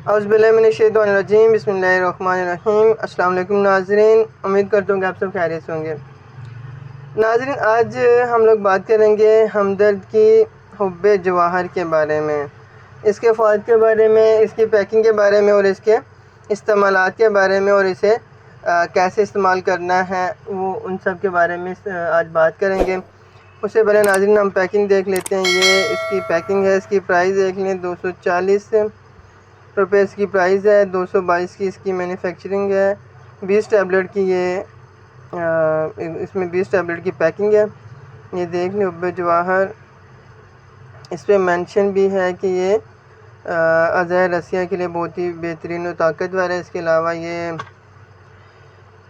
औज़ुबिल्लाहिमिनश्शैतानिर्रजीम बिस्मिल्लाहिर्रहमानिर्रहीम। अस्सलाम वालेकुम नाज़रीन, उम्मीद करता हूँ कि आप सब खैरियत से होंगे। नाज़रीन, आज हम लोग बात करेंगे हमदर्द की हुब्बे जवाहर के बारे में, इसके फ़वाइद के बारे में, इसकी पैकिंग के बारे में और इसके इस्तेमालात के बारे में, और इसे कैसे इस्तेमाल करना है वो उन सब के बारे में आज बात करेंगे। उससे पहले नाज़रीन हम पैकिंग देख लेते हैं। ये इसकी पैकिंग है। इसकी प्राइस देख लें, 240 रुपये इसकी प्राइस है। 222 की इसकी मैन्युफैक्चरिंग है। 20 टैबलेट की ये इसमें 20 टैबलेट की पैकिंग है। ये देख लें हुब्बे जवाहर। इस पर मेंशन भी है कि ये अज़हर रसिया के लिए बहुत ही बेहतरीन और ताकतवर है। इसके अलावा ये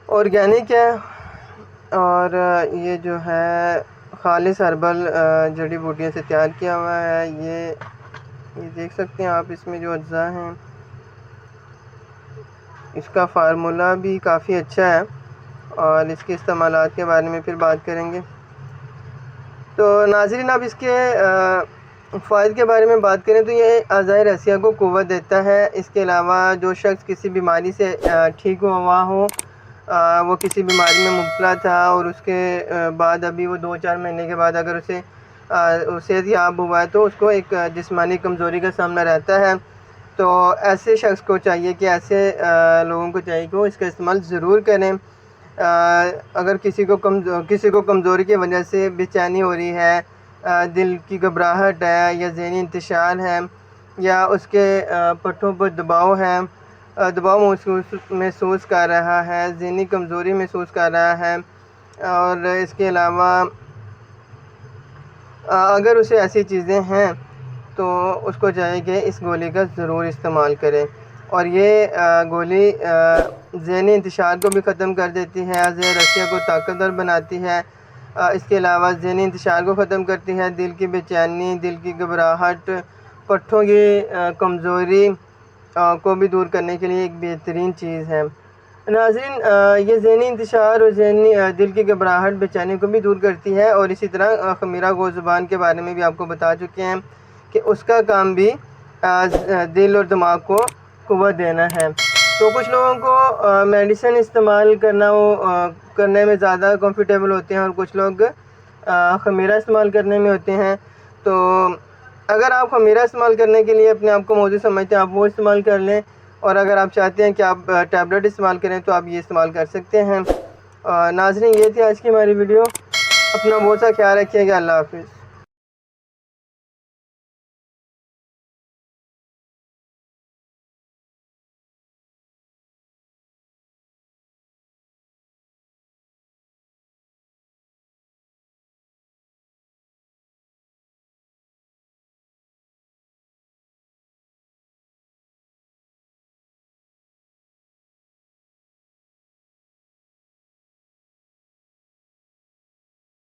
ऑर्गेनिक है और ये जो है खालिस हर्बल जड़ी बूटियों से तैयार किया हुआ है। ये देख सकते हैं आप, इसमें जो अज्जा हैं इसका फार्मूला भी काफ़ी अच्छा है और इसके इस्तेमालात के बारे में फिर बात करेंगे। तो नाज़रीन, अब इसके फ़ायदे के बारे में बात करें तो ये अज़हर रसिया को क़ुव्वत देता है। इसके अलावा जो शख्स किसी बीमारी से ठीक हुआ हो, वो किसी बीमारी में मुब्तला था और उसके बाद अभी वो 2-4 महीने के बाद अगर उसे सेहतयाब हुआ है तो उसको एक जिस्मानी कमज़ोरी का सामना रहता है। तो ऐसे शख्स को चाहिए कि ऐसे लोगों को चाहिए कि वो इसका इस्तेमाल ज़रूर करें। अगर किसी को कमज़ोरी की वजह से बेचैनी हो रही है, दिल की घबराहट है या ज़हनी इंतशार है या उसके पट्टों पर दबाव है, दबाव महसूस कर रहा है, ज़हनी कमज़ोरी महसूस कर रहा है, और इसके अलावा अगर उसे ऐसी चीज़ें हैं तो उसको चाहिए कि इस गोली का ज़रूर इस्तेमाल करें। और ये गोली ज़हनी इंतशार को भी ख़त्म कर देती है, अज़हर रसिया को ताकतवर बनाती है। इसके अलावा ज़हनी इंतशार को ख़त्म करती है, दिल की बेचैनी, दिल की घबराहट, पट्ठों की कमज़ोरी को भी दूर करने के लिए एक बेहतरीन चीज़ है। नाज़रीन, ये ज़हनी इंतशार और दिल की घबराहट, बेचैनी को भी दूर करती है। और इसी तरह ख़मीरा गोश्त ज़ुबान के बारे में भी आपको बता चुके हैं कि उसका काम भी दिल और दिमाग को क़ुव्वत देना है। तो कुछ लोगों को मेडिसिन इस्तेमाल करने में ज़्यादा कंफर्टेबल होते हैं और कुछ लोग ख़मीरा इस्तेमाल करने में होते हैं। तो अगर आप ख़मीरा इस्तेमाल करने के लिए अपने आप को मौजूद समझते हैं, आप वो इस्तेमाल कर लें। और अगर आप चाहते हैं कि आप टैबलेट इस्तेमाल करें तो आप ये इस्तेमाल कर सकते हैं। नाज़रीन, ये थी आज की हमारी वीडियो। अपना बहुत सा ख्याल रखिएगा। अल्लाह हाफ़िज़।